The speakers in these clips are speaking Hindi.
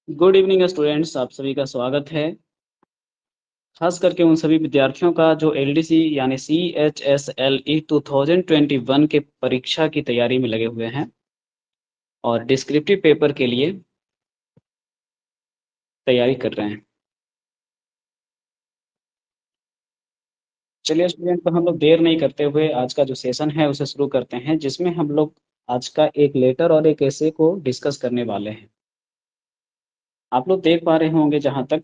गुड इवनिंग स्टूडेंट्स, आप सभी का स्वागत है। खास करके उन सभी विद्यार्थियों का जो एलडीसी यानी CHSLE 2021 के परीक्षा की तैयारी में लगे हुए हैं और डिस्क्रिप्टिव पेपर के लिए तैयारी कर रहे हैं। चलिए स्टूडेंट, तो हम लोग देर नहीं करते हुए आज का जो सेशन है उसे शुरू करते हैं, जिसमें हम लोग आज का एक लेटर और एक एसे को डिस्कस करने वाले हैं। आप लोग देख पा रहे होंगे, जहाँ तक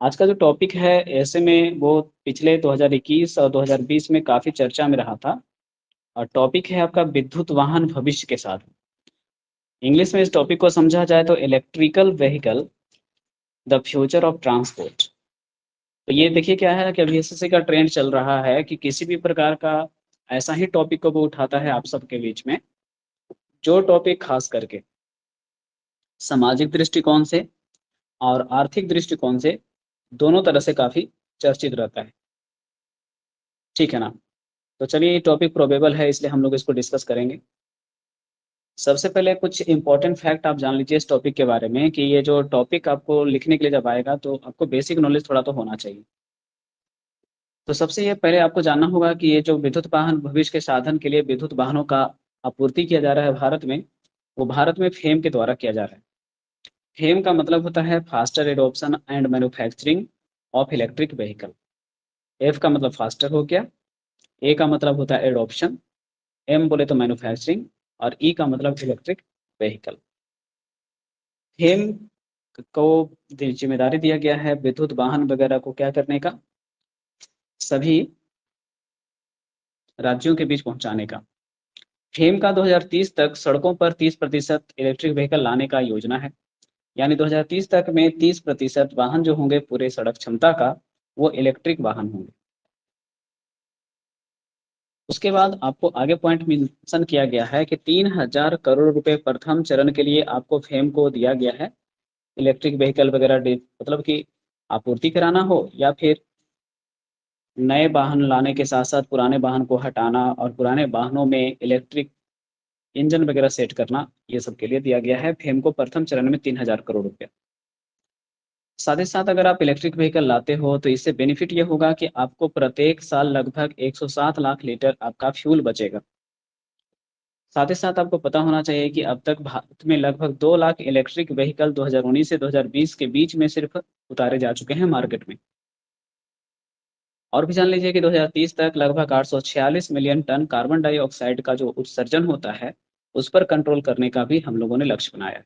आज का जो टॉपिक है ऐसे में, वो पिछले 2021 और 2020 में काफ़ी चर्चा में रहा था। और टॉपिक है आपका विद्युत वाहन भविष्य के साथ। इंग्लिश में इस टॉपिक को समझा जाए तो electrical vehicle the future of transport. तो ये देखिए क्या है कि अभी एसएससी का ट्रेंड चल रहा है कि किसी भी प्रकार का ऐसा ही टॉपिक को वो उठाता है आप सबके बीच में, जो टॉपिक खास करके सामाजिक दृष्टिकोण से और आर्थिक दृष्टिकोण से दोनों तरह से काफ़ी चर्चित रहता है। ठीक है ना? तो चलिए, ये टॉपिक प्रोबेबल है, इसलिए हम लोग इसको डिस्कस करेंगे। सबसे पहले कुछ इंपॉर्टेंट फैक्ट आप जान लीजिए इस टॉपिक के बारे में, कि ये जो टॉपिक आपको लिखने के लिए जब आएगा तो आपको बेसिक नॉलेज थोड़ा तो होना चाहिए। तो सबसे ये पहले आपको जानना होगा कि ये जो विद्युत वाहन भविष्य के साधन के लिए विद्युत वाहनों का आपूर्ति किया जा रहा है भारत में, वो भारत में फेम के द्वारा किया जा रहा है। फेम का मतलब होता है faster adoption and manufacturing of electric vehicle. F का मतलब फास्टर हो गया, ए का मतलब होता है एडॉप्शन, एम बोले तो मैन्युफैक्चरिंग, और ई का मतलब इलेक्ट्रिक व्हीकल। फेम को जिम्मेदारी दिया गया है विद्युत वाहन वगैरह को क्या करने का, सभी राज्यों के बीच पहुंचाने का। फेम का 2030 तक सड़कों पर 30% इलेक्ट्रिक व्हीकल लाने का योजना है। यानी 2030 तक में 30% वाहन जो होंगे पूरे सड़क क्षमता का, वो इलेक्ट्रिक वाहन होंगे। उसके बाद आपको आगे पॉइंट मेंशन किया गया है कि 3,000 करोड़ रुपए प्रथम चरण के लिए आपको फेम को दिया गया है। इलेक्ट्रिक व्हीकल वगैरह मतलब कि आपूर्ति कराना हो, या फिर नए वाहन लाने के साथ साथ पुराने वाहन को हटाना और पुराने वाहनों में इलेक्ट्रिक इंजन वगैरह सेट करना, ये सब के लिए दिया गया है फेम को प्रथम चरण में 3,000 करोड़ रुपया। साथ ही साथ अगर आप इलेक्ट्रिक व्हीकल लाते हो तो इससे बेनिफिट ये होगा कि आपको प्रत्येक साल लगभग 107 लाख लीटर आपका फ्यूल बचेगा। साथ ही साथ आपको पता होना चाहिए कि अब तक भारत में लगभग 2 लाख इलेक्ट्रिक व्हीकल 2019 से 2020 के बीच में सिर्फ उतारे जा चुके हैं मार्केट में। और भी जान लीजिए कि 2030 तक लगभग 846 मिलियन टन कार्बन डाइऑक्साइड का जो उत्सर्जन होता है, उस पर कंट्रोल करने का भी हम लोगों ने लक्ष्य बनाया है।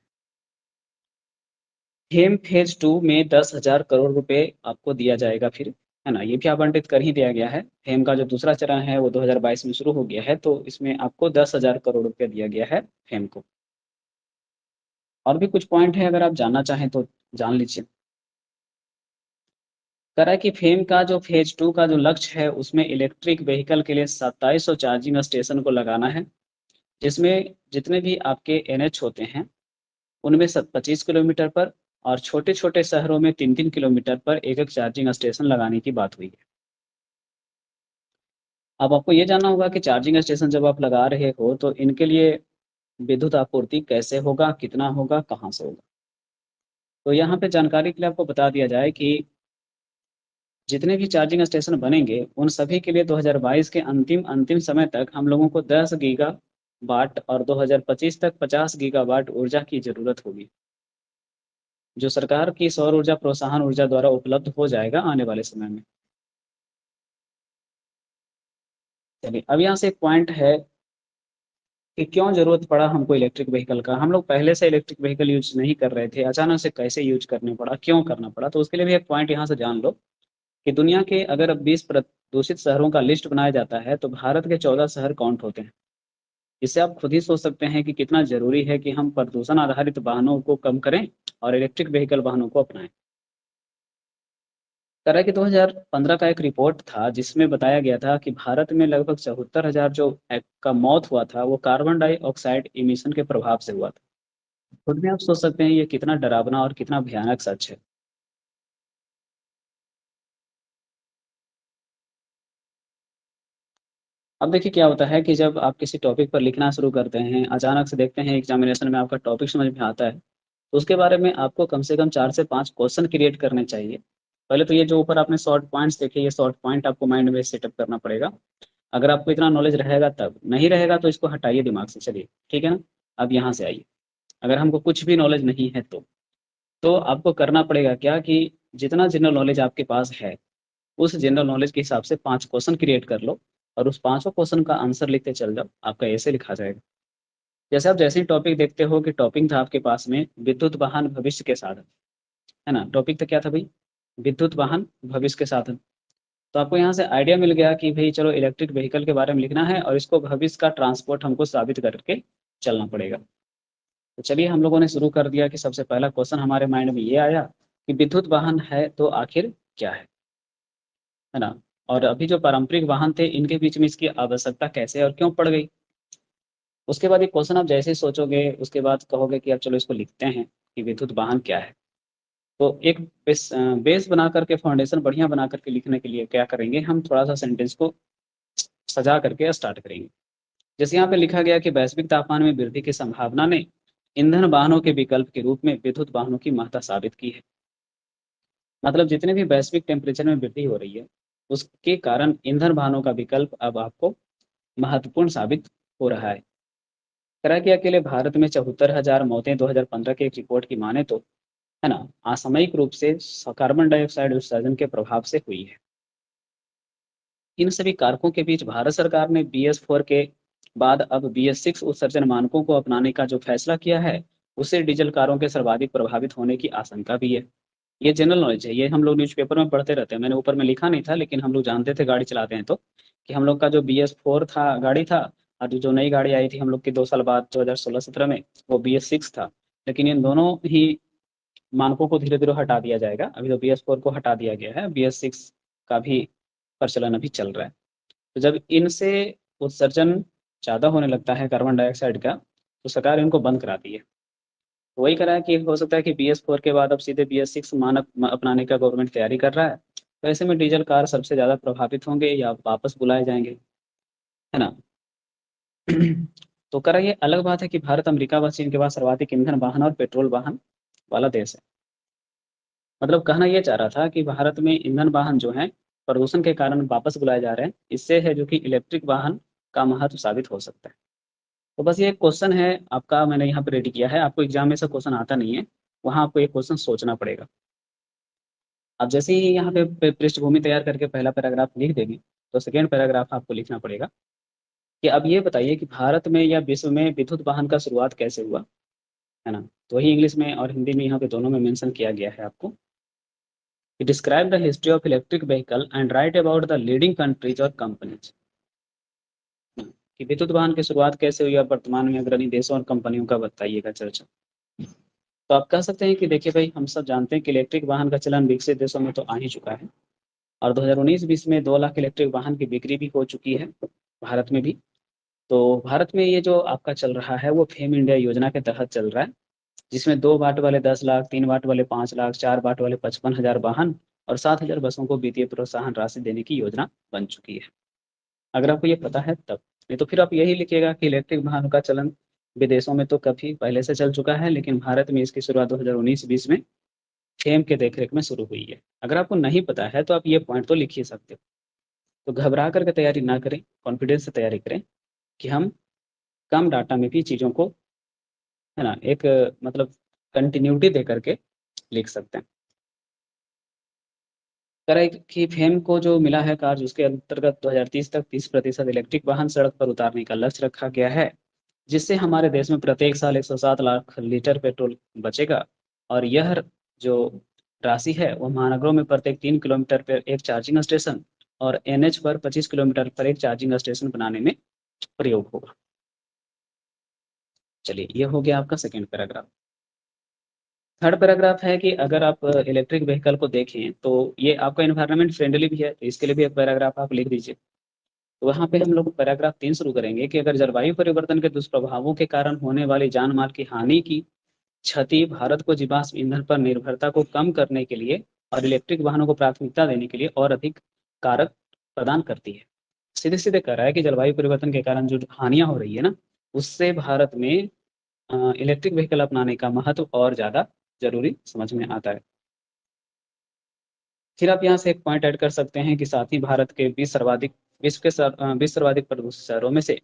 फेम फेज 2 में 10,000 करोड़ रुपए आपको दिया जाएगा फिर, है ना? ये भी आवंटित कर ही दिया गया है। फेम का जो दूसरा चरण है वो 2022 में शुरू हो गया है, तो इसमें आपको 10,000 करोड़ रुपया दिया गया है फेम को। और भी कुछ पॉइंट है, अगर आप जानना चाहें तो जान लीजिए। कह रहा है कि फेम का जो फेज 2 का जो लक्ष्य है, उसमें इलेक्ट्रिक व्हीकल के लिए 2700 चार्जिंग स्टेशन को लगाना है, जिसमें जितने भी आपके एनएच होते हैं उनमें 25 किलोमीटर पर, और छोटे छोटे शहरों में 3-3 किलोमीटर पर एक एक चार्जिंग स्टेशन लगाने की बात हुई है। अब आपको ये जानना होगा कि चार्जिंग स्टेशन जब आप लगा रहे हो तो इनके लिए विद्युत आपूर्ति कैसे होगा, कितना होगा, कहाँ से होगा। तो यहाँ पे जानकारी के लिए आपको बता दिया जाए कि जितने भी चार्जिंग स्टेशन बनेंगे उन सभी के लिए 2022 के अंतिम अंतिम समय तक हम लोगों को 10 गीगा वाट और 2025 तक 50 गीगा वाट ऊर्जा की जरूरत होगी, जो सरकार की सौर ऊर्जा प्रोत्साहन ऊर्जा द्वारा उपलब्ध हो जाएगा आने वाले समय में। चलिए, अब यहाँ से एक पॉइंट है कि क्यों जरूरत पड़ा हमको इलेक्ट्रिक व्हीकल का। हम लोग पहले से इलेक्ट्रिक व्हीकल यूज नहीं कर रहे थे, अचानक से कैसे यूज करने पड़ा, क्यों करना पड़ा, तो उसके लिए भी एक पॉइंट यहाँ से जान लो कि दुनिया के अगर 20 प्रदूषित शहरों का लिस्ट बनाया जाता है तो भारत के 14 शहर काउंट होते हैं। इससे आप खुद ही सोच सकते हैं कि कितना जरूरी है कि हम प्रदूषण आधारित वाहनों को कम करें और इलेक्ट्रिक व्हीकल वाहनों को अपनाएं। तरह की 2015 का एक रिपोर्ट था जिसमें बताया गया था कि भारत में लगभग 74,000 जो का मौत हुआ था वो कार्बन डाइऑक्साइड इमिशन के प्रभाव से हुआ था। खुद में आप सोच सकते हैं ये कितना डरावना और कितना भयानक सच है। अब देखिए क्या होता है कि जब आप किसी टॉपिक पर लिखना शुरू करते हैं, अचानक से देखते हैं एग्जामिनेशन में आपका टॉपिक समझ में आता है, तो उसके बारे में आपको कम से कम 4 से 5 क्वेश्चन क्रिएट करने चाहिए। पहले तो ये जो ऊपर आपने शॉर्ट पॉइंट्स देखे, ये शॉर्ट पॉइंट आपको माइंड में सेटअप करना पड़ेगा। अगर आपको इतना नॉलेज रहेगा तब, नहीं रहेगा तो इसको हटाइए दिमाग से, चलिए ठीक है ना। अब यहाँ से आइए, अगर हमको कुछ भी नॉलेज नहीं है तो आपको करना पड़ेगा क्या कि जितना जनरल नॉलेज आपके पास है, उस जनरल नॉलेज के हिसाब से 5 क्वेश्चन क्रिएट कर लो और उस पाँचों क्वेश्चन का आंसर लिखते चल जाओ, आपका ऐसे लिखा जाएगा। जैसे आप जैसे ही टॉपिक देखते हो कि टॉपिक था आपके पास में विद्युत वाहन भविष्य के साधन, है ना। टॉपिक तो क्या था भाई, विद्युत वाहन भविष्य के साधन। तो आपको यहाँ से आइडिया मिल गया कि भाई चलो इलेक्ट्रिक व्हीकल के बारे में लिखना है और इसको भविष्य का ट्रांसपोर्ट हमको साबित करके चलना पड़ेगा। तो चलिए हम लोगों ने शुरू कर दिया कि सबसे पहला क्वेश्चन हमारे माइंड में ये आया कि विद्युत वाहन है तो आखिर क्या है ना। और अभी जो पारंपरिक वाहन थे इनके बीच में इसकी आवश्यकता कैसे और क्यों पड़ गई। उसके बाद ये क्वेश्चन आप जैसे ही सोचोगे उसके बाद कहोगे कि अब चलो इसको लिखते हैं कि विद्युत वाहन क्या है। तो एक बेस बना करके, फाउंडेशन बढ़िया बना करके लिखने के लिए क्या करेंगे, हम थोड़ा सा सेंटेंस को सजा करके स्टार्ट करेंगे। जैसे यहाँ पे लिखा गया कि वैश्विक तापमान में वृद्धि की संभावना ने ईंधन वाहनों के विकल्प के रूप में विद्युत वाहनों की महत्ता साबित की है। मतलब जितने भी वैश्विक टेम्परेचर में वृद्धि हो रही है उसके कारण ईंधन वाहनों का विकल्प अब आपको महत्वपूर्ण साबित हो रहा है। करा कि अकेले भारत में 74,000 मौतें 2015 के एक रिपोर्ट की माने तो, है ना, असामयिक रूप से कार्बन डाइऑक्साइड उत्सर्जन के प्रभाव से हुई है। इन सभी कारकों के बीच भारत सरकार ने BS4 के बाद अब BS6 उत्सर्जन मानकों को अपनाने का जो फैसला किया है, उससे डीजल कारों के सर्वाधिक प्रभावित होने की आशंका भी है। ये जनरल नॉलेज है, ये हम लोग न्यूज़पेपर में पढ़ते रहते हैं। मैंने ऊपर में लिखा नहीं था लेकिन हम लोग जानते थे गाड़ी चलाते हैं तो, कि हम लोग का जो BS4 था गाड़ी था, और जो नई गाड़ी आई थी हम लोग की 2 साल बाद 2016-17 में, वो BS6 था। लेकिन इन दोनों ही मानकों को धीरे धीरे हटा दिया जाएगा। अभी तो BS4 को हटा दिया गया है, BS6 का भी प्रचलन अभी चल रहा है। तो जब इनसे उत्सर्जन ज़्यादा होने लगता है कार्बन डाइऑक्साइड का, तो सरकार इनको बंद कराती है। तो वही करा है कि हो सकता है कि BS4 के बाद अब सीधे BS6 मानक अपनाने का गवर्नमेंट तैयारी कर रहा है। तो ऐसे में डीजल कार सबसे ज़्यादा प्रभावित होंगे या वापस बुलाए जाएंगे, है ना। तो करा ये अलग बात है कि भारत अमेरिका व चीन के बाद सर्वाधिक ईंधन वाहन और पेट्रोल वाहन वाला देश है। मतलब कहना ये चाह रहा था कि भारत में ईंधन वाहन जो हैं प्रदूषण के कारण वापस बुलाए जा रहे हैं, इससे है जो कि इलेक्ट्रिक वाहन का महत्व साबित हो सकता है। तो बस ये एक क्वेश्चन है आपका, मैंने यहाँ पे रेडी किया है। आपको एग्जाम में से क्वेश्चन आता नहीं है, वहाँ आपको एक क्वेश्चन सोचना पड़ेगा। अब जैसे ही यहाँ पे पृष्ठभूमि तैयार करके पहला पैराग्राफ लिख देंगे, तो सेकेंड पैराग्राफ आपको लिखना पड़ेगा कि अब ये बताइए कि भारत में या विश्व में विद्युत वाहन का शुरुआत कैसे हुआ, है ना। तो वही इंग्लिश में और हिंदी में यहाँ पे दोनों में मेंशन किया गया है आपको। Describe the history of electric vehicle and right about the leading countries और कंपनीज। कि विद्युत वाहन की शुरुआत कैसे हुई और वर्तमान में अग्रणी देशों और कंपनियों का बताइएगा चर्चा। तो आप कह सकते हैं कि देखिए भाई, हम सब जानते हैं कि इलेक्ट्रिक वाहन का चलन विकसित देशों में तो आ ही चुका है और 2019-20 में 2 लाख इलेक्ट्रिक वाहन की बिक्री भी हो चुकी है भारत में भी। तो भारत में ये जो आपका चल रहा है वो फेम इंडिया योजना के तहत चल रहा है, जिसमें 2 वाट वाले 10 लाख, 3 वाट वाले 5 लाख, 4 वाट वाले 55,000 वाहन और 7,000 बसों को वित्तीय प्रोत्साहन राशि देने की योजना बन चुकी है। अगर आपको ये पता है तब, नहीं तो फिर आप यही लिखिएगा कि इलेक्ट्रिक वाहनों का चलन विदेशों में तो काफी पहले से चल चुका है, लेकिन भारत में इसकी शुरुआत 2019-20 में फेम के देखरेख में शुरू हुई है। अगर आपको नहीं पता है तो आप ये पॉइंट तो लिख ही सकते हो। तो घबरा करके तैयारी ना करें, कॉन्फिडेंस से तैयारी करें कि हम कम डाटा में भी चीज़ों को, है ना, एक मतलब कंटिन्यूटी दे करके लिख सकते हैं। करें कि फेम को जो मिला है कार्य, उसके अंतर्गत 2030 तक 30% इलेक्ट्रिक वाहन सड़क पर उतारने का लक्ष्य रखा गया है, जिससे हमारे देश में प्रत्येक साल 107 लाख लीटर पेट्रोल बचेगा। और यह जो राशि है वो महानगरों में प्रत्येक 3 किलोमीटर पर एक चार्जिंग स्टेशन और NH पर 25 किलोमीटर पर एक चार्जिंग स्टेशन बनाने में प्रयोग होगा। चलिए, ये हो गया आपका सेकेंड पैराग्राफ। थर्ड पैराग्राफ है कि अगर आप इलेक्ट्रिक व्हीकल को देखें तो ये आपका इन्वायरमेंट फ्रेंडली भी है, तो इसके लिए भी एक पैराग्राफ आप लिख दीजिए। तो वहाँ पे हम लोग पैराग्राफ 3 शुरू करेंगे कि अगर जलवायु परिवर्तन के दुष्प्रभावों के कारण होने वाली जान माल की हानि की क्षति भारत को जीवाश्म ईंधन पर निर्भरता को कम करने के लिए और इलेक्ट्रिक वाहनों को प्राथमिकता देने के लिए और अधिक कारक प्रदान करती है। सीधे सीधे कह रहा है कि जलवायु परिवर्तन के कारण जो हानियां हो रही है ना, उससे भारत में इलेक्ट्रिक व्हीकल अपनाने का महत्व और ज़्यादा ज़रूरी समझ में आता है। फिर आप यहाँ से एक पॉइंट ऐड कर सकते हैं कि साथ ही भारत के 20 सर्वाधिक प्रदूषित शहरों में से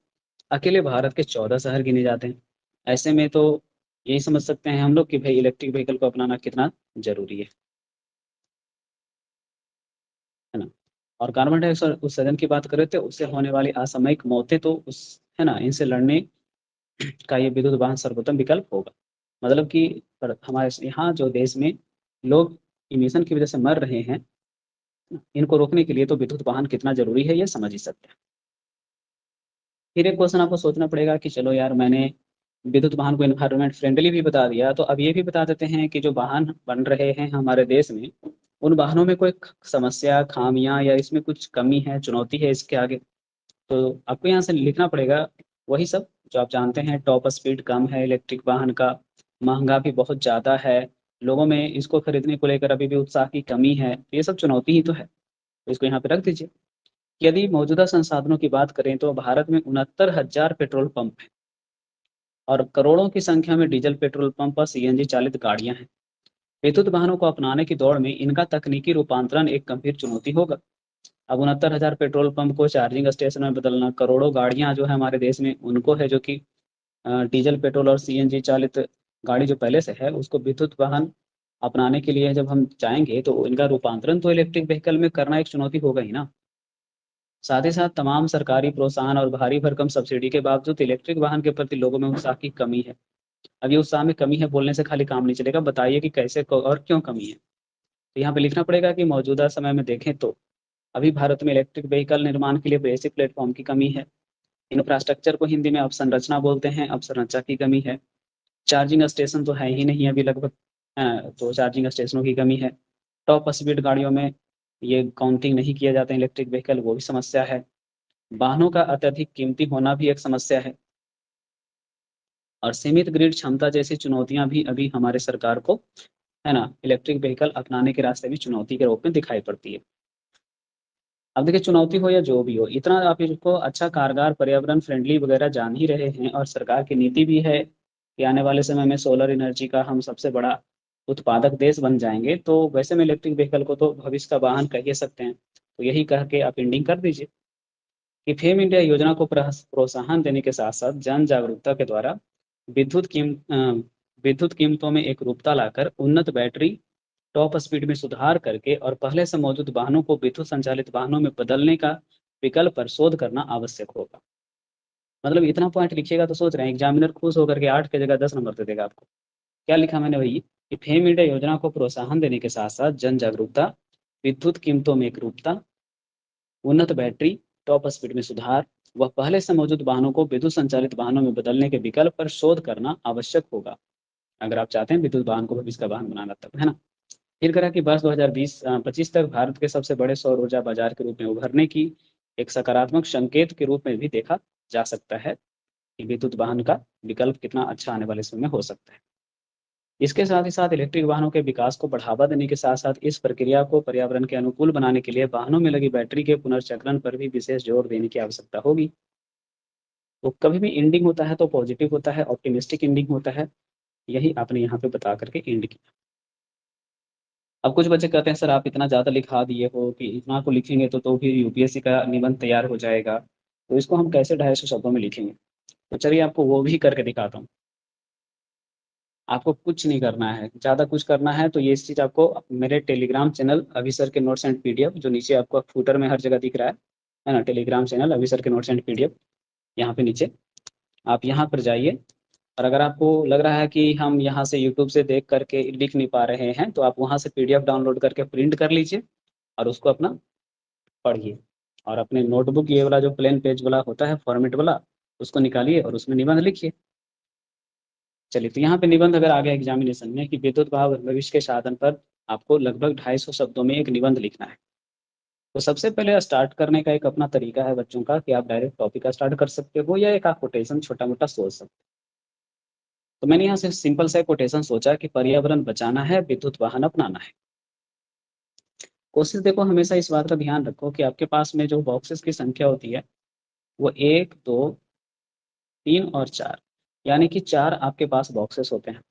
अकेले भारत के 14 शहर गिने जाते हैं। ऐसे में तो यही समझ सकते हैं हम लोग कि भाई इलेक्ट्रिक व्हीकल को अपनाना कितना ज़रूरी है ना? और कार्बन डाइऑक्साइड उत्सर्जन की बात करें तो उससे होने वाली असामयिक मौतें तो उस है ना, इनसे लड़ने का ये विद्युत वाहन सर्वोत्तम विकल्प होगा। मतलब कि हमारे यहाँ जो देश में लोग इमिशन की वजह से मर रहे हैं, इनको रोकने के लिए तो विद्युत वाहन कितना ज़रूरी है, ये समझ ही सकते हैं। फिर एक क्वेश्चन आपको सोचना पड़ेगा कि चलो यार, मैंने विद्युत वाहन को एनवायरनमेंट फ्रेंडली भी बता दिया, तो अब ये भी बता देते हैं कि जो वाहन बन रहे हैं हमारे देश में, उन वाहनों में कोई समस्या, खामियां या इसमें कुछ कमी है, चुनौती है इसके आगे। तो आपको यहाँ से लिखना पड़ेगा वही सब जो आप जानते हैं। टॉप स्पीड कम है इलेक्ट्रिक वाहन का, महंगा भी बहुत ज़्यादा है, लोगों में इसको खरीदने को लेकर अभी भी उत्साह की कमी है, तो ये सब चुनौती ही तो है। तो इसको यहाँ पे रख दीजिए। यदि मौजूदा संसाधनों की बात करें तो भारत में 69,000 पेट्रोल पंप हैं और करोड़ों की संख्या में डीजल पेट्रोल पंप और सीएनजी चालित गाड़ियां हैं। विद्युत वाहनों को अपनाने की दौड़ में इनका तकनीकी रूपांतरण एक गंभीर चुनौती होगा। अब 69,000 पेट्रोल पंप को चार्जिंग स्टेशन में बदलना, करोड़ों गाड़ियां जो है हमारे देश में उनको है जो कि डीजल पेट्रोल और सीएनजी चालित गाड़ी जो पहले से है उसको विद्युत वाहन अपनाने के लिए जब हम चाहेंगे तो इनका रूपांतरण तो इलेक्ट्रिक व्हीकल में करना एक चुनौती होगा ही ना। साथ ही साथ तमाम सरकारी प्रोत्साहन और भारी भरकम सब्सिडी के बावजूद इलेक्ट्रिक वाहन के प्रति लोगों में उत्साह की कमी है। अब ये उत्साह में कमी है बोलने से खाली काम नहीं चलेगा, बताइए कि कैसे और क्यों कमी है। तो यहाँ पे लिखना पड़ेगा कि मौजूदा समय में देखें तो अभी भारत में इलेक्ट्रिक व्हीकल निर्माण के लिए बेसिक प्लेटफॉर्म की कमी है। इंफ्रास्ट्रक्चर को हिंदी में अवसंरचना बोलते हैं, अवसंरचना की कमी है। चार्जिंग स्टेशन तो है ही नहीं अभी लगभग, तो चार्जिंग स्टेशनों की कमी है। टॉप स्पीड गाड़ियों में ये काउंटिंग नहीं किया जाता इलेक्ट्रिक व्हीकल, वो भी समस्या है। वाहनों का अत्यधिक कीमती होना भी एक समस्या है। और सीमित ग्रिड क्षमता जैसी चुनौतियां भी अभी हमारे सरकार को है ना, इलेक्ट्रिक व्हीकल अपनाने के रास्ते में चुनौती के रूप में दिखाई पड़ती है। अब देखिए, चुनौती हो या जो भी हो, इतना आप इसको अच्छा, कारगर, पर्यावरण फ्रेंडली वगैरह जान ही रहे हैं और सरकार की नीति भी है कि आने वाले समय में सोलर एनर्जी का हम सबसे बड़ा उत्पादक देश बन जाएंगे, तो वैसे में इलेक्ट्रिक व्हीकल को तो भविष्य का वाहन कह ही सकते हैं। तो यही कह के आप एंडिंग कर दीजिए कि फेम इंडिया योजना को प्रोत्साहन देने के साथ साथ जन जागरूकता के द्वारा विद्युत कीम अ, विद्युत कीमतों में एकरूपता लाकर उन्नत बैटरी, टॉप स्पीड में सुधार करके और पहले से मौजूद वाहनों को विद्युत संचालित वाहनों में बदलने का विकल्प पर शोध करना आवश्यक होगा। मतलब इतना पॉइंट लिखिएगा तो सोच रहे हैं एग्जामिनर खुश होकर के 8 की जगह 10 नंबर दे देगा आपको। क्या लिखा मैंने वही कि फेम इंडिया योजना को प्रोत्साहन देने के साथ साथ जन जागरूकता, विद्युत कीमतों में एकरूपता, उन्नत बैटरी, टॉप स्पीड में सुधार, वह पहले से मौजूद वाहनों को विद्युत संचालित वाहनों में बदलने के विकल्प पर शोध करना आवश्यक होगा, अगर आप चाहते हैं विद्युत वाहन को भविष्य का वाहन बनाना तब, है ना। फिर करा कि वर्ष 2020-25 तक भारत के सबसे बड़े सौर ऊर्जा बाजार के रूप में उभरने की एक सकारात्मक संकेत के रूप में भी देखा जा सकता है कि विद्युत वाहन का विकल्प कितना अच्छा आने वाले समय में हो सकता है। इसके साथ ही साथ इलेक्ट्रिक वाहनों के विकास को बढ़ावा देने के साथ साथ इस प्रक्रिया को पर्यावरण के अनुकूल बनाने के लिए वाहनों में लगी बैटरी के पुनर्चक्रण पर भी विशेष जोर देने की आवश्यकता होगी। तो कभी भी एंडिंग होता है तो पॉजिटिव होता है, ऑप्टिमिस्टिक एंडिंग होता है। यही आपने यहाँ पे बता करके एंड किया। अब कुछ बच्चे कहते हैं सर आप इतना ज़्यादा लिखा दिए हो कि इतना को लिखेंगे तो फिर यूपीएससी का निबंध तैयार हो जाएगा, तो इसको हम कैसे 250 शब्दों में लिखेंगे। तो चलिए आपको वो भी करके दिखाता हूँ। आपको कुछ नहीं करना है, ज़्यादा कुछ करना है तो ये इस चीज़ आपको मेरे टेलीग्राम चैनल अभी सर के नोट्स एंड पीडीएफ, जो नीचे आपको फूटर में हर जगह दिख रहा है ना, टेलीग्राम चैनल अभी सर के नोट्स एंड पीडीएफ, यहाँ पे नीचे आप यहाँ पर जाइए। और अगर आपको लग रहा है कि हम यहाँ से यूट्यूब से देख करके लिख नहीं पा रहे हैं, तो आप वहाँ से पीडीएफ डाउनलोड करके प्रिंट कर लीजिए और उसको अपना पढ़िए। और अपने नोटबुक ये वाला जो प्लेन पेज वाला होता है फॉर्मेट वाला, उसको निकालिए और उसमें निबंध लिखिए। चलिए, तो यहाँ पे निबंध अगर आ गया एग्जामिनेशन में कि विद्युत भाव भविष्य के साधन पर आपको लगभग 250 शब्दों में एक निबंध लिखना है। तो सबसे पहले स्टार्ट करने का एक अपना तरीका है बच्चों का कि आप डायरेक्ट टॉपिक का स्टार्ट कर सकते हो या एक आप कोटेशन छोटा मोटा सोच सकते हो। तो मैंने यहाँ से सिंपल सा कोटेशन सोचा कि पर्यावरण बचाना है, विद्युत वाहन अपनाना है। कोशिश देखो हमेशा इस बात का ध्यान रखो कि आपके पास में जो बॉक्सेस की संख्या होती है वो 1, 2, 3 और 4, यानी कि 4 आपके पास बॉक्सेस होते हैं,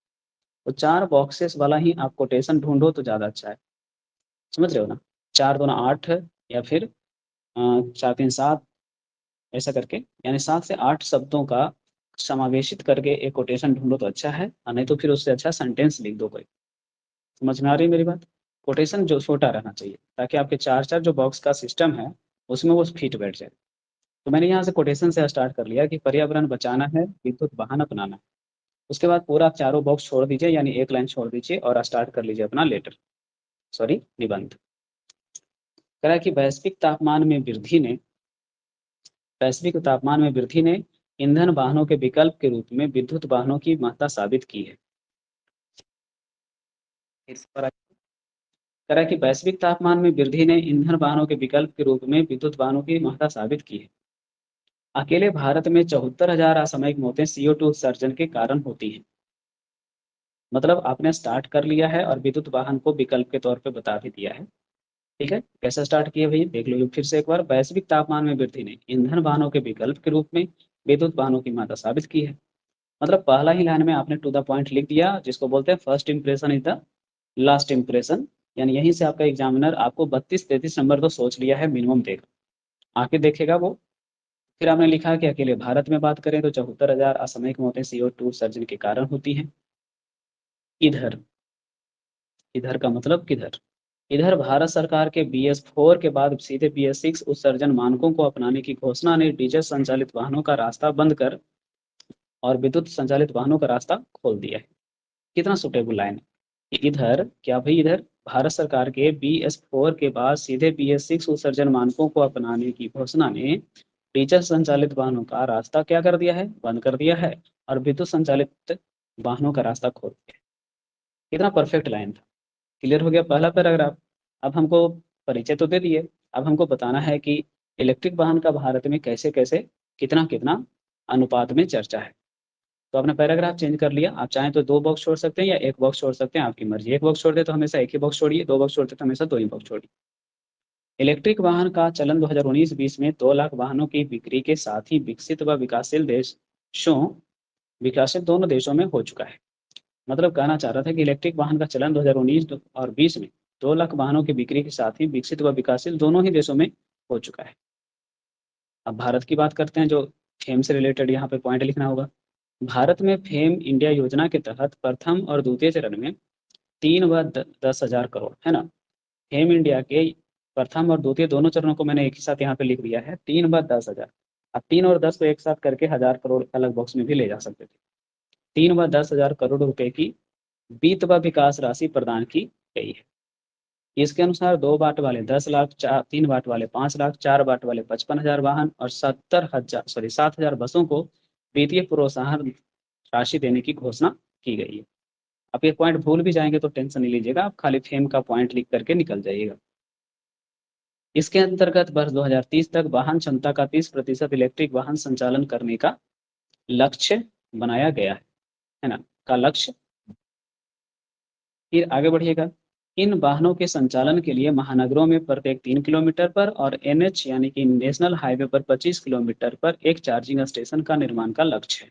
तो 4 बॉक्सेस वाला ही आप कोटेशन ढूँढो तो ज़्यादा अच्छा है। समझ रहे हो ना? 4 दूना 8 या फिर 4 3 7 ऐसा करके, यानी 7 से 8 शब्दों का समावेशित करके एक कोटेशन ढूँढो तो अच्छा है, और नहीं तो फिर उससे अच्छा सेंटेंस लिख दो कोई। समझ में आ रही है मेरी बात? कोटेशन जो छोटा रहना चाहिए, ताकि आपके 4-4 जो बॉक्स का सिस्टम है, उसमें वो फिट बैठ जाए। तो मैंने यहाँ से कोटेशन से स्टार्ट कर लिया कि पर्यावरण बचाना है, विद्युत वाहन अपनाना है। उसके बाद पूरा आप चारों बॉक्स छोड़ दीजिए, यानी एक लाइन छोड़ दीजिए और स्टार्ट कर लीजिए अपना लेटर, सॉरी निबंध। कह रहा है कि वैश्विक तापमान में वृद्धि ने ईंधन वाहनों के विकल्प के रूप में विद्युत वाहनों की महत्ता साबित की है। इस पर कह रहा है कि वैश्विक तापमान में वृद्धि ने ईंधन वाहनों के विकल्प के रूप में विद्युत वाहनों की महत्ता साबित की है। अकेले भारत में 74,000 असामयिक मौतें CO2 उत्सर्जन के कारण होती हैं। मतलब आपने स्टार्ट कर लिया है और विद्युत वाहन को विकल्प के तौर पे बता भी दिया है। ठीक है, कैसा स्टार्ट किया भैया देख लो फिर से एक बार। वैश्विक तापमान में वृद्धि ने ईंधन वाहनों के विकल्प के रूप में विद्युत वाहनों की महत्ता साबित की है। मतलब पहला ही लाइन में आपने टू द पॉइंट लिख दिया, जिसको बोलते हैं first impression is the last impression. यानी यहीं से आपका एग्जामिनर आपको 32-33 नंबर तो सोच लिया है मिनिमम देगा, आके देखेगा वो। फिर आपने लिखा कि अकेले भारत में बात करें तो 74,000 असामयिक मौतें CO2 उत्सर्जन के कारण होती हैं। इधर इधर का मतलब किधर? इधर भारत सरकार के BS4 के बाद सीधे BS6 उत्सर्जन मानकों को अपनाने की घोषणा ने डीजल संचालित वाहनों का रास्ता बंद कर और विद्युत संचालित वाहनों का रास्ता खोल दिया है। कितना सुटेबल लाइन है। इधर क्या भाई, इधर भारत सरकार के BS4 के बाद सीधे BS6 उत्सर्जन मानकों को अपनाने की घोषणा ने डीजल संचालित वाहनों का रास्ता क्या कर दिया है, बंद कर दिया है, और विद्युत संचालित वाहनों का रास्ता खोल दिया है। कितना परफेक्ट लाइन था। क्लियर हो गया पहला पैराग्राफ। अब हमको परिचय तो दे दिए, अब हमको बताना है कि इलेक्ट्रिक वाहन का भारत में कैसे कैसे कितना कितना अनुपात में चर्चा है। तो आपने पैराग्राफ चेंज कर लिया, आप चाहें तो 2 बॉक्स छोड़ सकते हैं या 1 बॉक्स छोड़ सकते हैं, आपकी मर्जी। 1 बॉक्स छोड़ दे तो हमेशा 1 ही बॉक्स छोड़िए, 2 बॉक्स छोड़ते तो हमेशा 2 ही बॉक्स छोड़िए। इलेक्ट्रिक वाहन का चलन 2019-20 में 2 लाख वाहनों की बिक्री के साथ ही विकसित व विकासशील दोनों देशों में हो चुका है। मतलब कहना चाह रहा था कि इलेक्ट्रिक वाहन का चलन 2019 और 20 में 2 लाख वाहनों की बिक्री के साथ ही विकसित व विकासशील दोनों ही देशों में हो चुका है। अब भारत की बात करते हैं, जो फेम से रिलेटेड यहाँ पे पॉइंट लिखना होगा। भारत में फेम इंडिया योजना के तहत प्रथम और द्वितीय चरण में 3 व 10,000 करोड़ है ना। फेम इंडिया के प्रथम और द्वितीय दोनों चरणों को मैंने एक ही साथ यहाँ पे लिख दिया है, 3 व 10,000। अब 3 और 10 को एक साथ करके 1,000 करोड़ अलग बॉक्स में भी ले जा सकते थे। 3 व 10,000 करोड़ रुपए की वित्त व विकास राशि प्रदान की गई है। इसके अनुसार 2 बाट वाले 10 लाख, 3 बाट वाले 5 लाख, 4 बाट वाले 55,000 वाहन और 7,000 बसों को वित्तीय प्रोत्साहन राशि देने की घोषणा की गई है। आप ये पॉइंट भूल भी जाएंगे तो टेंशन नहीं लीजिएगा, आप खाली फेम का पॉइंट लिख करके निकल जाइएगा। इसके अंतर्गत वर्ष 2030 तक वाहन क्षमता का 30% इलेक्ट्रिक वाहन संचालन करने का लक्ष्य बनाया गया है ना, का लक्ष्य। फिर आगे बढ़िएगा। इन वाहनों के संचालन के लिए महानगरों में प्रत्येक 3 किलोमीटर पर और NH यानी कि नेशनल हाईवे पर 25 किलोमीटर पर एक चार्जिंग स्टेशन का निर्माण का लक्ष्य है।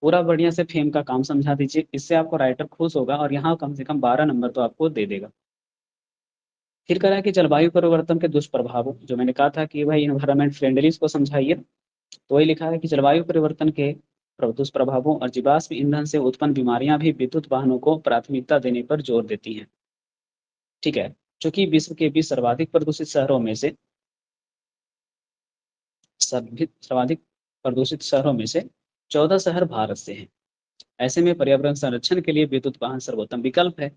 पूरा बढ़िया से फेम का काम समझा दीजिए, इससे आपको राइटर खुश होगा और यहाँ कम से कम 12 नंबर तो आपको दे देगा। फिर कह रहा है कि जलवायु परिवर्तन के दुष्प्रभावों, जो मैंने कहा था कि भाई इन्वायरमेंट फ्रेंडली इसको समझाइए, तो वही लिखा है कि जलवायु परिवर्तन के दुष्प्रभावों और जीवाश्म ईंधन से उत्पन्न बीमारियां भी विद्युत वाहनों को प्राथमिकता देने पर जोर देती हैं। ठीक है, चूंकि विश्व के 20 सर्वाधिक प्रदूषित शहरों में से सर्वाधिक प्रदूषित शहरों में से 14 शहर भारत से हैं। ऐसे में पर्यावरण संरक्षण के लिए विद्युत वाहन सर्वोत्तम विकल्प है।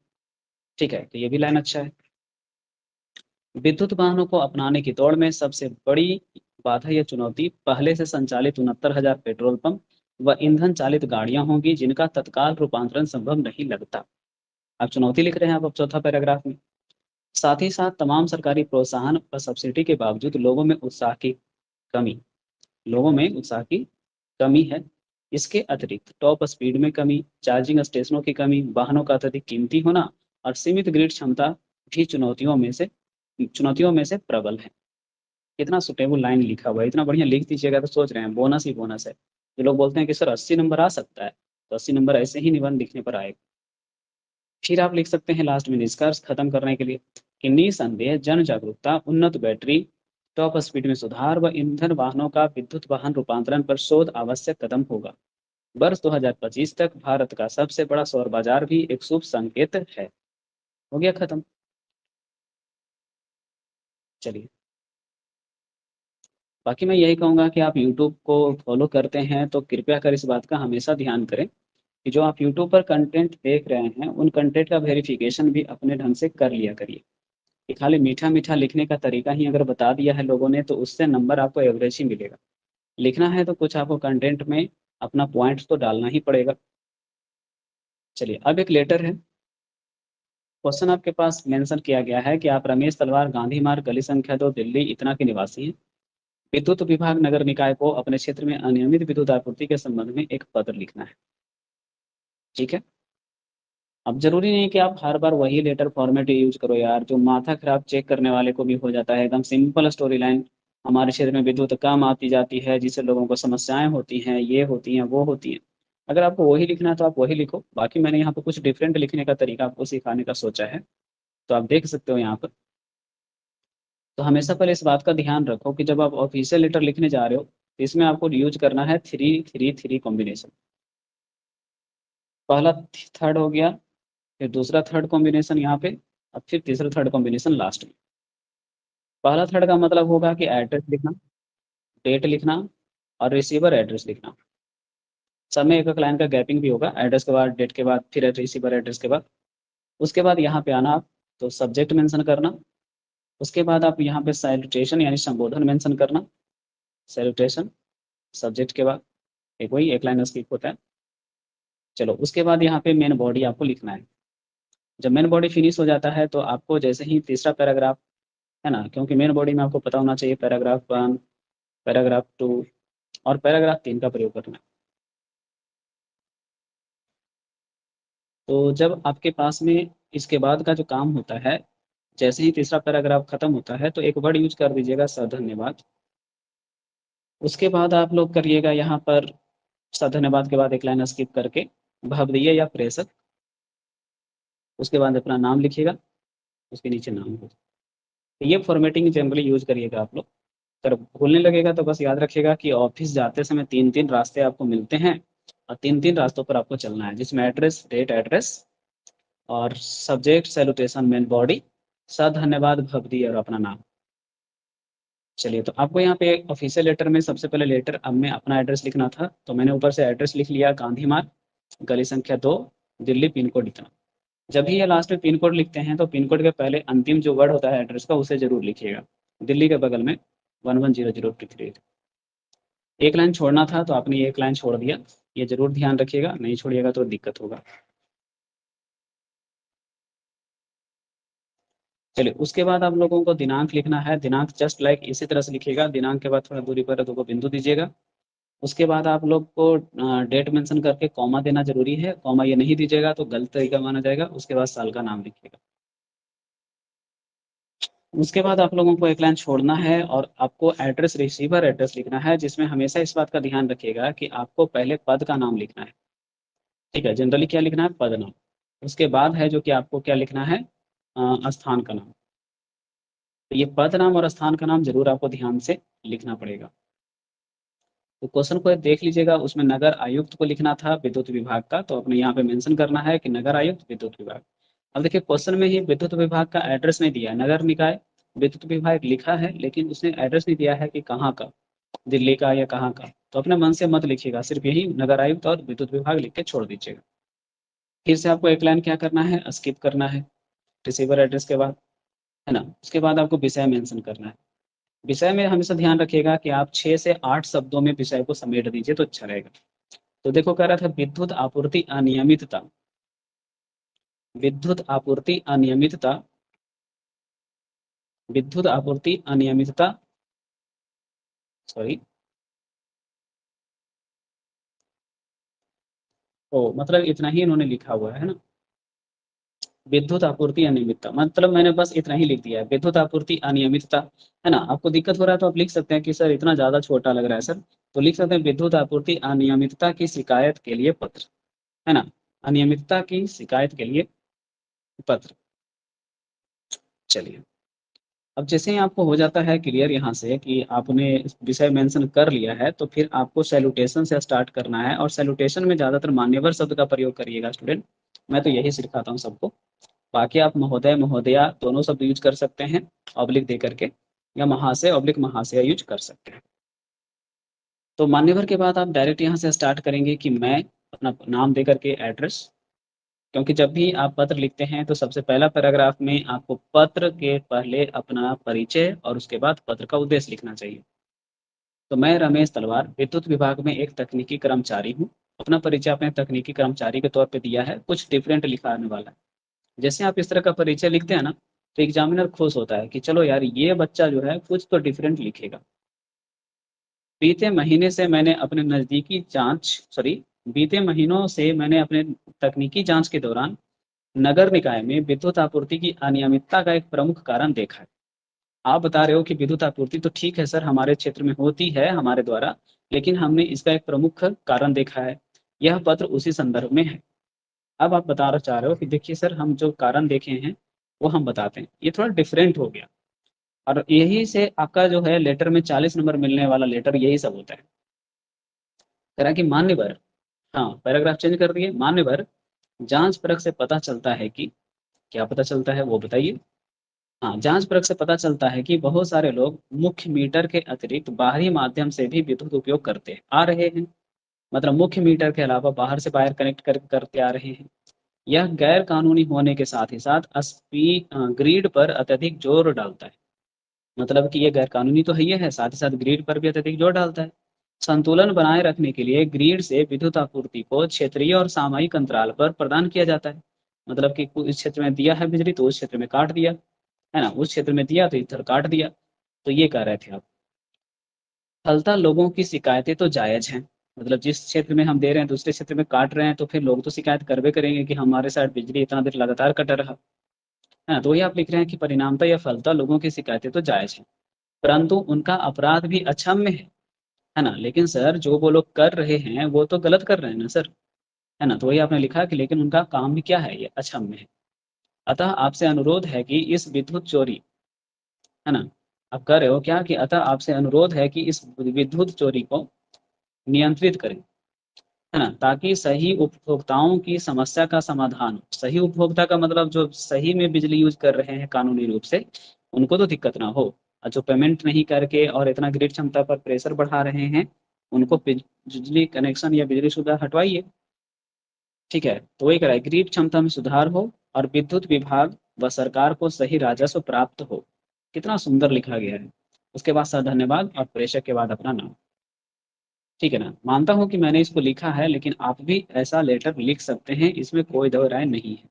ठीक है, तो ये भी लाइन अच्छा है। विद्युत वाहनों को अपनाने की दौड़ में सबसे बड़ी बाधा या चुनौती पहले से संचालित 69,000 पेट्रोल पंप व ईंधन चालित गाड़ियां होंगी, जिनका तत्काल रूपांतरण संभव नहीं लगता। आप चुनौती लिख रहे हैं आप अब चौथा पैराग्राफ में। साथ ही साथ तमाम सरकारी प्रोत्साहन व सब्सिडी के बावजूद लोगों में उत्साह की कमी है। इसके अतिरिक्त टॉप स्पीड में कमी, चार्जिंग स्टेशनों की कमी, वाहनों का अत्यधिक कीमती होना और सीमित ग्रिड क्षमता भी चुनौतियों में से प्रबल है। कितना सुटेबल लाइन लिखा हुआ है, इतना बढ़िया लिख दीजिएगा तो सोच रहे हैं बोनस ही बोनस है। जो लोग बोलते हैं कि सर 80 नंबर आ सकता है, तो 80 नंबर ऐसे ही निबंध लिखने पर आएगा। फिर आप लिख सकते हैं लास्ट में निष्कर्ष खत्म करने के लिए कि निसंदेह जन जागरूकता, उन्नत बैटरी, टॉप स्पीड में सुधार व ईंधन वाहनों का विद्युत वाहन रूपांतरण पर शोध आवश्यक कदम होगा। वर्ष 2025 तक भारत का सबसे बड़ा सौर बाजार भी एक शुभ संकेत है। हो गया खत्म। चलिए, बाकी मैं यही कहूँगा कि आप यूट्यूब को फॉलो करते हैं तो कृपया कर इस बात का हमेशा ध्यान करें कि जो आप यूट्यूब पर कंटेंट देख रहे हैं उन कंटेंट का वेरिफिकेशन भी अपने ढंग से कर लिया करिए। कि खाली मीठा मीठा लिखने का तरीका ही अगर बता दिया है लोगों ने तो उससे नंबर आपको एवरेज ही मिलेगा। लिखना है तो कुछ आपको कंटेंट में अपना पॉइंट्स तो डालना ही पड़ेगा। चलिए, अब एक लेटर है। क्वेश्चन आपके पास मेंशन किया गया है कि आप रमेश तलवार, गांधी मार्ग, गली संख्या 2, दिल्ली इतना के निवासी हैं। विद्युत विभाग नगर निकाय को अपने क्षेत्र में अनियमित विद्युत आपूर्ति के संबंध में एक पत्र लिखना है। ठीक है। अब जरूरी नहीं कि आप हर बार वही लेटर फॉर्मेट यूज करो यार, जो माथा खराब चेक करने वाले को भी हो जाता है। एकदम सिंपल स्टोरी लाइन, हमारे क्षेत्र में विद्युत कम आती जाती है जिससे लोगों को समस्याएं होती हैं, ये होती हैं, वो होती हैं। अगर आपको वही लिखना है तो आप वही लिखो। बाकी मैंने यहाँ पर कुछ डिफरेंट लिखने का तरीका आपको सिखाने का सोचा है, तो आप देख सकते हो यहाँ पर। तो हमेशा पहले इस बात का ध्यान रखो कि जब आप ऑफिशियल लेटर लिखने जा रहे हो तो इसमें आपको यूज करना है 3-3-3 कॉम्बिनेशन। पहला थर्ड हो गया, फिर दूसरा थर्ड कॉम्बिनेशन यहाँ पे, अब फिर तीसरा थर्ड कॉम्बिनेशन लास्ट में। पहला थर्ड का मतलब होगा कि एड्रेस लिखना, डेट लिखना और रिसीवर एड्रेस लिखना। सब में एक एक लाइन का गैपिंग भी होगा, एड्रेस के बाद, डेट के बाद, फिर रिसीवर एड्रेस के बाद। उसके बाद यहाँ पे आना आप, तो सब्जेक्ट मेंशन करना। उसके बाद आप यहाँ पे सैल्यूटेशन यानी संबोधन मेंशन करना, सैल्यूटेशन सब्जेक्ट के बाद। एक वही एक लाइन स्किप होता है। चलो, उसके बाद यहाँ पे मेन बॉडी आपको लिखना है। जब मेन बॉडी फिनिश हो जाता है तो आपको जैसे ही तीसरा पैराग्राफ है ना, क्योंकि मेन बॉडी में आपको पता होना चाहिए पैराग्राफ 1, पैराग्राफ 2 और पैराग्राफ 3 का प्रयोग करना है। तो जब आपके पास में इसके बाद का जो काम होता है, जैसे ही तीसरा पैराग्राफ खत्म होता है तो एक वर्ड यूज कर दीजिएगा, धन्यवाद। उसके बाद आप लोग करिएगा यहाँ पर धन्यवाद के बाद एक लाइन स्किप करके भवदीय या प्रेषक। उसके बाद अपना नाम लिखिएगा, उसके नीचे नाम होगा। तो ये फॉर्मेटिंग जनरली यूज करिएगा आप लोग। अगर भूलने लगेगा तो बस याद रखिएगा कि ऑफिस जाते समय 3-3 रास्ते आपको मिलते हैं और 3-3 रास्तों पर आपको चलना है, जिसमें एड्रेस, डेट, एड्रेस और सब्जेक्ट, सैल्यूटेशन, मेन बॉडी, धन्यवाद, भवदी और अपना नाम। चलिए, तो आपको यहाँ पे ऑफिशियल लेटर में सबसे पहले लेटर अब में अपना एड्रेस लिखना था, तो मैंने ऊपर से एड्रेस लिख लिया, गांधी मार्ग, गली संख्या 2, दिल्ली, पिन कोड इतना। जब भी ये लास्ट में पिन कोड लिखते हैं तो पिन कोड के पहले अंतिम जो वर्ड होता है एड्रेस का उसे जरूर लिखिएगा। दिल्ली के बगल में 110023। एक लाइन छोड़ना था तो आपने ये एक लाइन छोड़ दिया, ये जरूर ध्यान रखिएगा, नहीं छोड़िएगा तो दिक्कत होगा। चलिए, उसके बाद आप लोगों को दिनांक लिखना है। दिनांक जस्ट लाइक इसी तरह से लिखिएगा, दिनांक के बाद थोड़ा दूरी पर दो बिंदु दीजिएगा। उसके बाद आप लोग को डेट मेंशन करके कॉमा देना जरूरी है, कॉमा ये नहीं दीजिएगा तो गलत तरीका माना जाएगा। उसके बाद साल का नाम लिखिएगा। उसके बाद आप लोगों को एक लाइन छोड़ना है और आपको एड्रेस, रिसीवर एड्रेस लिखना है, जिसमें हमेशा इस बात का ध्यान रखिएगा कि आपको पहले पद का नाम लिखना है। ठीक है, जनरली क्या लिखना है, पद नाम। उसके बाद है जो कि आपको क्या लिखना है, स्थान का नाम। तो ये पद नाम और स्थान का नाम जरूर आपको ध्यान से लिखना पड़ेगा। तो क्वेश्चन को देख लीजिएगा, उसमें नगर आयुक्त को लिखना था विद्युत विभाग का, तो अपने यहाँ पे मेंशन करना है कि नगर आयुक्त विद्युत विभाग। अब देखिए, क्वेश्चन में ही विद्युत विभाग का एड्रेस नहीं दिया है, नगर निकाय विद्युत विभाग लिखा है लेकिन उसने एड्रेस नहीं दिया है कि कहाँ का, दिल्ली का या कहाँ का। तो अपने मन से मत लिखिएगा, सिर्फ यही नगर आयुक्त और विद्युत विभाग लिख के छोड़ दीजिएगा। फिर से आपको एक लाइन क्या करना है, स्किप करना है रिसीवर एड्रेस के बाद, है ना। उसके बाद आपको विषय मेंशन करना है। विषय में हमेशा ध्यान रखिएगा कि आप 6 से 8 शब्दों में विषय को समेट दीजिए तो अच्छा रहेगा। तो देखो, कह रहा था विद्युत आपूर्ति अनियमितता, विद्युत आपूर्ति अनियमितता, विद्युत आपूर्ति अनियमितता, सॉरी, ओ मतलब इतना ही इन्होंने लिखा हुआ है ना। विद्युत आपूर्ति अनियमितता, मतलब मैंने बस इतना ही लिख दिया है, विद्युत आपूर्ति अनियमितता, है ना। आपको दिक्कत हो रहा है तो आप लिख सकते हैं कि सर इतना ज़्यादा छोटा लग रहा है सर, तो लिख सकते हैं विद्युत आपूर्ति अनियमितता की शिकायत के लिए पत्र, है ना, अनियमितता की शिकायत के लिए पत्र। चलिए, अब जैसे ही आपको हो जाता है क्लियर यहाँ से कि आपने विषय मेंशन कर लिया है, तो फिर आपको सैल्यूटेशन से स्टार्ट करना है, और सैल्यूटेशन में ज़्यादातर मान्यवर शब्द का प्रयोग करिएगा स्टूडेंट, मैं तो यही सिखाता हूँ सबको। बाकी आप महोदय महोदया दोनों शब्द यूज कर सकते हैं ऑब्लिक दे करके, या महाशय ऑब्लिक महाशय यूज कर सकते हैं। तो मान्यवर के बाद आप डायरेक्ट यहाँ से स्टार्ट करेंगे कि मैं अपना नाम दे करके एड्रेस, क्योंकि जब भी आप पत्र लिखते हैं तो सबसे पहला पैराग्राफ में आपको पत्र के पहले अपना परिचय और उसके बाद पत्र का उद्देश्य लिखना चाहिए। तो मैं रमेश तलवार विद्युत विभाग में एक तकनीकी कर्मचारी हूँ। अपना परिचय अपने तकनीकी कर्मचारी के तौर पे दिया है, कुछ डिफरेंट लिखा आने वाला है। जैसे आप इस तरह का परिचय लिखते हैं ना, तो एग्जामिनर खुश होता है कि चलो यार ये बच्चा जो है कुछ तो डिफरेंट लिखेगा। बीते महीने से मैंने अपने नज़दीकी जांच सॉरी बीते महीनों से मैंने अपने तकनीकी जांच के दौरान नगर निकाय में विद्युत आपूर्ति की अनियमितता का एक प्रमुख कारण देखा है। आप बता रहे हो कि विद्युत आपूर्ति तो ठीक है सर, हमारे क्षेत्र में होती है हमारे द्वारा, लेकिन हमने इसका एक प्रमुख कारण देखा है। यह पत्र उसी संदर्भ में है। अब आप बता चाह रहे हो कि देखिए सर, हम जो कारण देखे हैं वो हम बताते हैं, ये थोड़ा डिफरेंट हो गया। और यही से आपका जो है लेटर में 40 नंबर मिलने वाला लेटर यही सब होता है। कह कि मान्यवर, हाँ पैराग्राफ चेंज कर दिए, मान्यवर जांच परख से पता चलता है कि, क्या पता चलता है वो बताइए। हाँ, जांच परख से पता चलता है कि बहुत सारे लोग मुख्य मीटर के अतिरिक्त बाहरी माध्यम से भी विद्युत उपयोग करते आ रहे हैं। मतलब मुख्य मीटर के अलावा बाहर से वायर कनेक्ट करते आ रहे हैं। यह गैर कानूनी होने के साथ ही साथ ग्रिड पर अत्यधिक जोर डालता है। मतलब कि ये गैर कानूनी तो है ही है, साथ ही साथ ग्रिड पर भी अत्यधिक जोर डालता है। संतुलन बनाए रखने के लिए ग्रिड से विद्युत आपूर्ति को क्षेत्रीय और सामयिक अंतराल पर प्रदान किया जाता है। मतलब कि इस क्षेत्र में दिया है बिजली तो उस क्षेत्र में काट दिया, है ना, उस क्षेत्र में दिया तो इधर काट दिया। तो ये कह रहे थे आप। फलतः लोगों की शिकायतें तो जायज हैं। मतलब जिस क्षेत्र में हम दे रहे हैं दूसरे क्षेत्र में काट रहे हैं, तो फिर लोग तो शिकायत करवे करेंगे कि हमारे साइड बिजली इतना देर लगातार कट रहा है ना। तो वही आप लिख रहे हैं कि परिणामतः या फलतः लोगों की शिकायतें तो जायज हैं, परंतु उनका अपराध भी अक्षम्य है ना। लेकिन सर जो वो लोग कर रहे हैं वो तो गलत कर रहे हैं ना सर, है ना। तो वही आपने लिखा कि लेकिन उनका काम भी क्या है, ये अक्षम्य है। अतः आपसे अनुरोध है कि इस विद्युत चोरी, है ना, आप कर रहे हो क्या कि अतः आपसे अनुरोध है कि इस विद्युत चोरी को नियंत्रित करें, है ना, ताकि सही उपभोक्ताओं की समस्या का समाधान हो। सही उपभोक्ता का मतलब जो सही में बिजली यूज कर रहे हैं कानूनी रूप से, उनको तो दिक्कत ना हो। और जो पेमेंट नहीं करके और इतना ग्रिड क्षमता पर प्रेशर बढ़ा रहे हैं, उनको बिजली कनेक्शन या बिजली सुविधा हटवाइए। ठीक है, तो वही कराए ग्रिड क्षमता में सुधार हो और विद्युत विभाग व सरकार को सही राजस्व प्राप्त हो। कितना सुंदर लिखा गया है। उसके बाद सर धन्यवाद और प्रेषक के बाद अपना नाम। ठीक है ना, मानता हूँ कि मैंने इसको लिखा है, लेकिन आप भी ऐसा लेटर लिख सकते हैं, इसमें कोई दो राय नहीं है।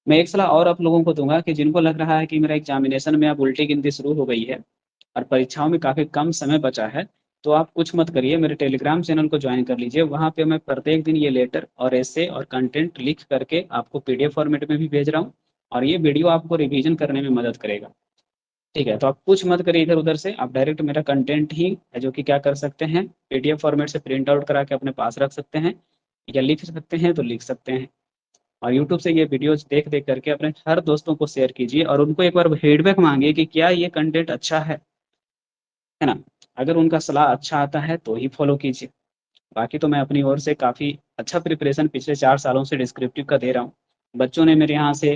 मैं एक सलाह और आप लोगों को दूंगा कि जिनको लग रहा है कि मेरा एग्जामिनेशन में अब उल्टी गिनती शुरू हो गई है और परीक्षाओं में काफ़ी कम समय बचा है, तो आप कुछ मत करिए, मेरे टेलीग्राम चैनल को ज्वाइन कर लीजिए। वहाँ पे मैं प्रत्येक दिन ये लेटर और ऐसे और कंटेंट लिख करके आपको पीडीएफ फॉर्मेट में भी भेज रहा हूँ, और ये वीडियो आपको रिवीजन करने में मदद करेगा। ठीक है, तो आप कुछ मत करिए इधर उधर से, आप डायरेक्ट मेरा कंटेंट ही है जो कि क्या कर सकते हैं, पीडीएफ फॉर्मेट से प्रिंट आउट करा के अपने पास रख सकते हैं, या लिख सकते हैं तो लिख सकते हैं। और यूट्यूब से ये वीडियोज देख देख करके अपने हर दोस्तों को शेयर कीजिए, और उनको एक बार फीडबैक मांगिए कि क्या ये कंटेंट अच्छा है ना। अगर उनका सलाह अच्छा आता है तो ही फॉलो कीजिए। बाकी तो मैं अपनी ओर से काफ़ी अच्छा प्रिपरेशन पिछले 4 सालों से डिस्क्रिप्टिव का दे रहा हूँ। बच्चों ने मेरे यहाँ से,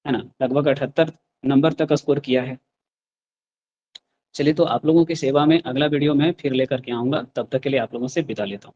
है ना, लगभग 78 नंबर तक स्कोर किया है। चलिए, तो आप लोगों की सेवा में अगला वीडियो मैं फिर लेकर के आऊँगा, तब तक के लिए आप लोगों से विदा लेता हूँ।